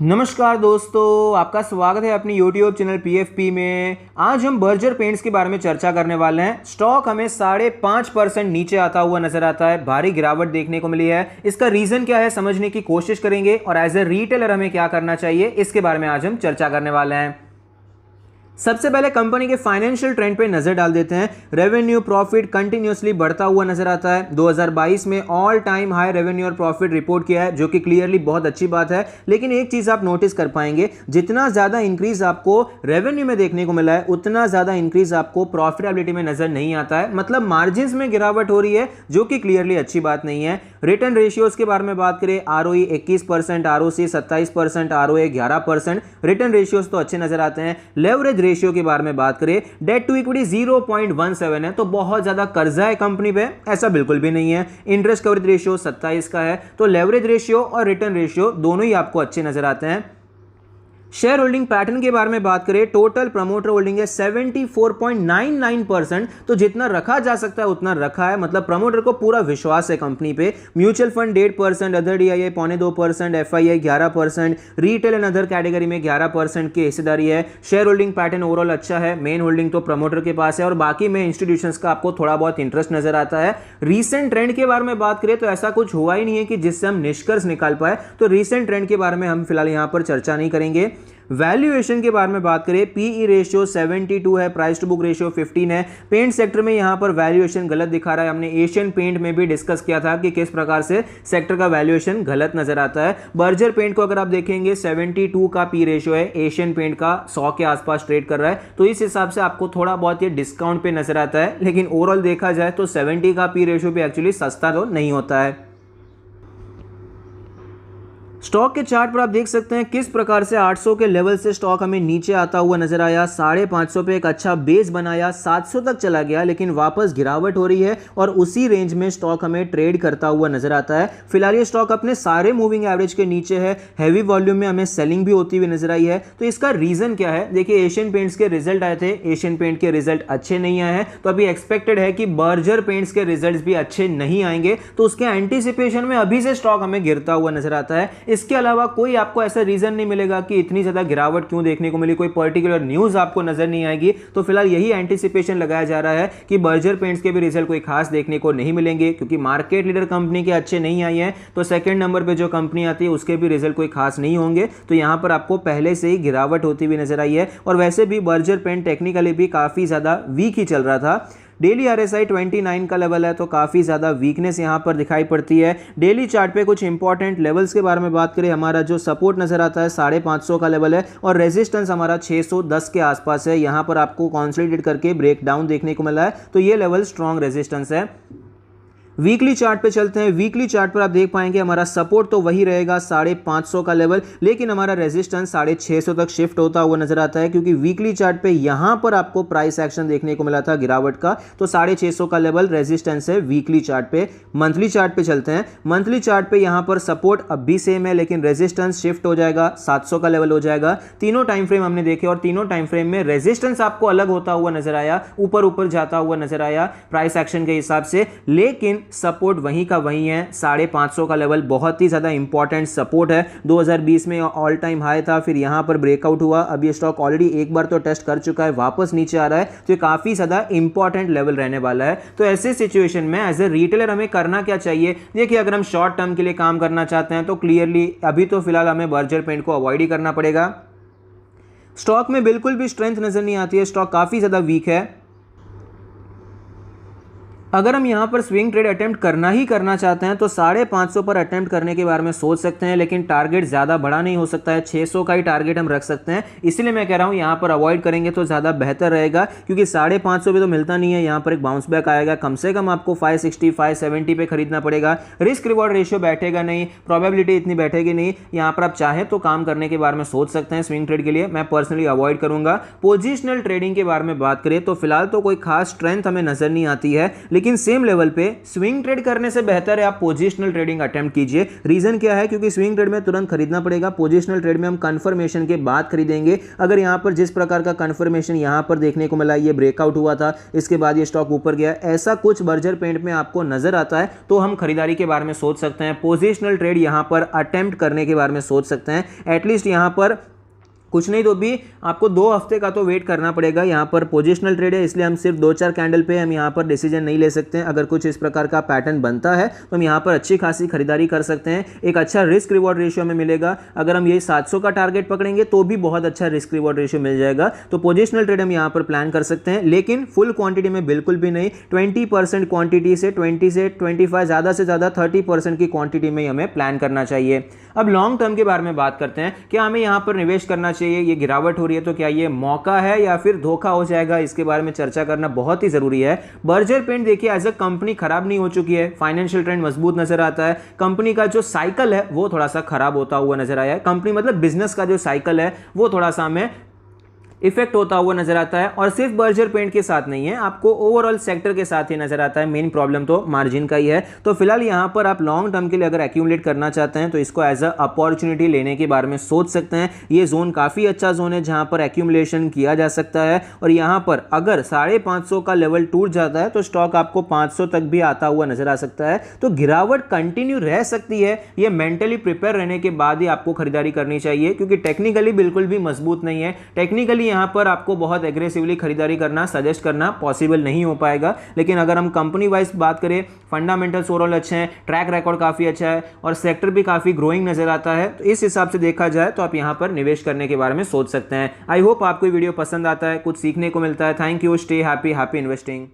नमस्कार दोस्तों, आपका स्वागत है अपनी YouTube चैनल PFP में। आज हम बर्जर पेंट्स के बारे में चर्चा करने वाले हैं। स्टॉक हमें 5.5% नीचे आता हुआ नजर आता है, भारी गिरावट देखने को मिली है। इसका रीजन क्या है समझने की कोशिश करेंगे और एज ए रिटेलर हमें क्या करना चाहिए इसके बारे में आज हम चर्चा करने वाले हैं। सबसे पहले कंपनी के फाइनेंशियल ट्रेंड पे नजर डाल देते हैं। रेवेन्यू प्रॉफिट कंटिन्यूअसली बढ़ता हुआ नजर आता है। 2022 में ऑल टाइम हाई रेवेन्यू और प्रॉफिट रिपोर्ट किया है, जो कि क्लियरली बहुत अच्छी बात है। लेकिन एक चीज आप नोटिस कर पाएंगे, जितना ज्यादा इंक्रीज आपको रेवेन्यू में देखने को मिला है उतना ज्यादा इंक्रीज आपको प्रॉफिटेबिलिटी में नजर नहीं आता है। मतलब मार्जिन में गिरावट हो रही है, जो कि क्लियरली अच्छी बात नहीं है। रिटर्न रेशियोज के बारे में बात करें, ROE 21%, ROC 27%, ROA 11%। Return ratios तो अच्छे नजर आते हैं। लेवरेज रेशियो के बारे में बात करें, डेट टू इक्विटी 0.17 है, तो बहुत ज्यादा कर्जा है कंपनी पे, ऐसा बिल्कुल भी नहीं है। इंटरेस्ट कवरेज रेशियो 27 का है। तो लेवरेज रेशियो और रिटर्न रेशियो दोनों ही आपको अच्छे नजर आते हैं। शेयर होल्डिंग पैटर्न के बारे में बात करें, टोटल प्रमोटर होल्डिंग है 74.99%। तो जितना रखा जा सकता है उतना रखा है, मतलब प्रमोटर को पूरा विश्वास है कंपनी पे। Mutual fund 1.5%, other DII 0.2%, FII 11%, retail and other category में 11% की हिस्सेदारी है। शेयर होल्डिंग पैटर्न ओवरऑल अच्छा है। मेन होल्डिंग तो प्रमोटर के पास है और बाकी में इंस्टीट्यूशंस का आपको थोड़ा बहुत इंटरेस्ट नजर आता है। रीसेंट ट्रेंड के बारे में बात करें तो ऐसा कुछ हुआ ही नहीं है कि जिससे हम निष्कर्ष निकाल पाए, तो रीसेंट ट्रेंड के बारे में हम फिलहाल यहां पर चर्चा नहीं करेंगे। वैल्यूएशन के बारे में बात करें, PE रेशियो 72 है, प्राइस टू बुक रेशियो 15 है। पेंट सेक्टर में यहां पर वैल्यूएशन गलत दिखा रहा है। हमने एशियन पेंट में भी डिस्कस किया था कि किस प्रकार से सेक्टर का वैल्यूएशन गलत नजर आता है। बर्जर पेंट को अगर आप देखेंगे 72 का P रेशियो है, एशियन पेंट का 100 के आसपास ट्रेड कर रहा है, तो इस हिसाब से आपको थोड़ा बहुत ये डिस्काउंट पे नजर आता है। लेकिन ओवरऑल देखा जाए तो 70 का P रेशियो भी एक्चुअली सस्ता तो नहीं होता है। स्टॉक के चार्ट पर आप देख सकते हैं किस प्रकार से 800 के लेवल से स्टॉक हमें नीचे आता हुआ नजर आया। 550 पे एक अच्छा बेस बनाया, 700 तक चला गया, लेकिन वापस गिरावट हो रही है और उसी रेंज में स्टॉक हमें ट्रेड करता हुआ नजर आता है। फिलहाल ये स्टॉक अपने सारे मूविंग एवरेज के नीचे है। हैवी वॉल्यूम में हमें सेलिंग भी होती हुई नजर आई है। तो इसका रीजन क्या है? देखिए, एशियन पेंट्स के रिजल्ट आए थे, एशियन पेंट के रिजल्ट अच्छे नहीं आए हैं, तो अभी एक्सपेक्टेड है कि बर्जर पेंट्स के रिजल्ट भी अच्छे नहीं आएंगे, तो उसके एंटीसिपेशन में अभी से स्टॉक हमें गिरता हुआ नजर आता है। इसके अलावा कोई आपको ऐसा रीजन नहीं मिलेगा कि इतनी ज्यादा गिरावट क्यों देखने को मिली, कोई पर्टिकुलर न्यूज आपको नजर नहीं आएगी। तो फिलहाल यही एंटीसिपेशन लगाया जा रहा है कि बर्जर पेंट्स के भी रिजल्ट कोई खास देखने को नहीं मिलेंगे, क्योंकि मार्केट लीडर कंपनी के अच्छे नहीं आई है, तो सेकंड नंबर पे जो कंपनी आती है उसके भी रिजल्ट कोई खास नहीं होंगे। तो यहां पर आपको पहले से ही गिरावट होती हुई नजर आई है। और वैसे भी बर्जर पेंट टेक्निकली भी काफी ज्यादा वीक ही चल रहा था। डेली RSI 29 का लेवल है, तो काफ़ी ज़्यादा वीकनेस यहाँ पर दिखाई पड़ती है। डेली चार्ट पे कुछ इंपॉर्टेंट लेवल्स के बारे में बात करें, हमारा जो सपोर्ट नज़र आता है 550 का लेवल है और रेजिस्टेंस हमारा 610 के आसपास है। यहाँ पर आपको कंसोलिडेट करके ब्रेक डाउन देखने को मिला है, तो ये लेवल स्ट्रॉन्ग रेजिस्टेंस है। वीकली चार्ट पे चलते हैं। वीकली चार्ट पर आप देख पाएंगे हमारा सपोर्ट तो वही रहेगा 550 का लेवल, लेकिन हमारा रेजिस्टेंस 650 तक शिफ्ट होता हुआ नजर आता है, क्योंकि वीकली चार्ट पे यहां पर आपको प्राइस एक्शन देखने को मिला था गिरावट का, तो 650 का लेवल रेजिस्टेंस है वीकली चार्ट पे। मंथली चार्ट पे चलते हैं। मंथली चार्ट पे यहां पर सपोर्ट अब भी सेम है, लेकिन रेजिस्टेंस शिफ्ट हो जाएगा, 700 का लेवल हो जाएगा। तीनों टाइम फ्रेम हमने देखे और तीनों टाइम फ्रेम में रेजिस्टेंस आपको अलग होता हुआ नजर आया, ऊपर ऊपर जाता हुआ नजर आया प्राइस एक्शन के हिसाब से, लेकिन सपोर्ट वहीं का वहीं है। 550 का लेवल बहुत ही ज्यादा इंपॉर्टेंट सपोर्ट है। 2020 में ऑल टाइम हाई था, फिर यहां पर ब्रेकआउट हुआ। अब ये स्टॉक ऑलरेडी एक बार तो टेस्ट कर चुका है, वापस नीचे आ रहा है, तो ये काफी ज्यादा इंपॉर्टेंट लेवल रहने वाला है। तो ऐसे सिचुएशन में एज ए रिटेलर हमें करना क्या चाहिए? देखिए, अगर हम शॉर्ट टर्म के लिए काम करना चाहते हैं तो क्लियरली अभी तो फिलहाल हमें बर्जर पेंट को अवॉइड ही करना पड़ेगा। स्टॉक में बिल्कुल भी स्ट्रेंथ नजर नहीं आती है, स्टॉक काफी ज्यादा वीक है। अगर हम यहां पर स्विंग ट्रेड अटेम्प्ट करना ही करना चाहते हैं तो 550 पर अटेम्प्ट करने के बारे में सोच सकते हैं, लेकिन टारगेट ज्यादा बड़ा नहीं हो सकता है। 600 का ही टारगेट हम रख सकते हैं, इसलिए मैं कह रहा हूं यहां पर अवॉइड करेंगे तो ज्यादा बेहतर रहेगा, क्योंकि 550 पे तो मिलता नहीं है। यहां पर एक बाउंस बैक आएगा, कम से कम आपको 560 570 पे खरीदना पड़ेगा। रिस्क रिवॉर्ड रेशियो बैठेगा नहीं, प्रोबेबिलिटी इतनी बैठेगी नहीं। यहां पर आप चाहे तो काम करने के बारे में सोच सकते हैं स्विंग ट्रेड के लिए, मैं पर्सनली अवॉइड करूंगा। पोजिशनल ट्रेडिंग के बारे में बात करें तो फिलहाल तो कोई खास स्ट्रेंथ हमें नजर नहीं आती है, लेकिन सेम लेवल पे स्विंग ट्रेड करने से बेहतर है आप पोजिशनल ट्रेडिंग अटेम्प्ट कीजिए। रीजन क्या है, क्योंकि स्विंग ट्रेड में तुरंत खरीदना पड़ेगा, पोजिशनल ट्रेड में हम कंफर्मेशन के बाद खरीदेंगे। अगर यहां पर जिस प्रकार का कंफर्मेशन यहां पर देखने को मिला, ये ब्रेकआउट हुआ था, इसके बाद ये स्टॉक ऊपर गया, ऐसा कुछ बर्जर पेंट में आपको नजर आता है तो हम खरीदारी के बारे में सोच सकते हैं, पोजिशनल ट्रेड यहां पर अटेम्प्ट करने के बारे में सोच सकते हैं। एटलीस्ट यहां पर कुछ नहीं तो भी आपको 2 हफ्ते का तो वेट करना पड़ेगा। यहाँ पर पोजिशनल ट्रेड है, इसलिए हम सिर्फ 2-4 कैंडल पे हम यहाँ पर डिसीजन नहीं ले सकते हैं। अगर कुछ इस प्रकार का पैटर्न बनता है तो हम यहाँ पर अच्छी खासी खरीदारी कर सकते हैं, एक अच्छा रिस्क रिवॉर्ड रेशियो हमें मिलेगा। अगर हम ये 700 का टारगेट पकड़ेंगे तो भी बहुत अच्छा रिस्क रिवॉर्ड रेशियो मिल जाएगा। तो पोजिशनल ट्रेड हम यहाँ पर प्लान कर सकते हैं, लेकिन फुल क्वांटिटी में बिल्कुल भी नहीं। 20% क्वांटिटी से 20 से 25, ज़्यादा से ज़्यादा 30% की क्वांटिटी में हमें प्लान करना चाहिए। अब लॉन्ग टर्म के बारे में बात करते हैं, क्या हमें यहाँ पर निवेश करना चाहिए? ये गिरावट हो रही है तो क्या ये मौका है या फिर धोखा हो जाएगा, इसके बारे में चर्चा करना बहुत ही जरूरी है। बर्जर पेंट देखिए एज अ कंपनी खराब नहीं हो चुकी है, फाइनेंशियल ट्रेंड मजबूत नजर आता है, कंपनी का जो साइकिल है वो थोड़ा सा खराब होता हुआ नजर आया है। कंपनी मतलब बिजनेस का जो साइकिल है वो थोड़ा सा हमें इफेक्ट होता हुआ नजर आता है, और सिर्फ बर्जर पेंट के साथ नहीं है, आपको ओवरऑल सेक्टर के साथ ही नजर आता है। मेन प्रॉब्लम तो मार्जिन का ही है। तो फिलहाल यहां पर आप लॉन्ग टर्म के लिए अगर एक्यूमुलेट करना चाहते हैं तो इसको एज अ अपॉर्चुनिटी लेने के बारे में सोच सकते हैं। ये जोन काफी अच्छा जोन है जहां पर एक्यूमुलेशन किया जा सकता है, और यहां पर अगर 550 का लेवल टूट जाता है तो स्टॉक आपको 500 तक भी आता हुआ नजर आ सकता है। तो गिरावट कंटिन्यू रह सकती है, ये मेंटली प्रिपेयर रहने के बाद ही आपको खरीदारी करनी चाहिए, क्योंकि टेक्निकली बिल्कुल भी मजबूत नहीं है। टेक्निकली यहां पर आपको बहुत एग्रेसिवली खरीदारी करना, सजेस्ट करना पॉसिबल नहीं हो पाएगा। लेकिन अगर हम कंपनी वाइज बात करें, फंडामेंटल्स ओवरऑल अच्छे हैं, ट्रैक रिकॉर्ड काफी अच्छा है और सेक्टर भी काफी ग्रोइंग नजर आता है, तो इस हिसाब से देखा जाए तो आप यहां पर निवेश करने के बारे में सोच सकते हैं। आई होप आपको वीडियो पसंद आता है, कुछ सीखने को मिलता है। Thank you, stay happy, happy investing.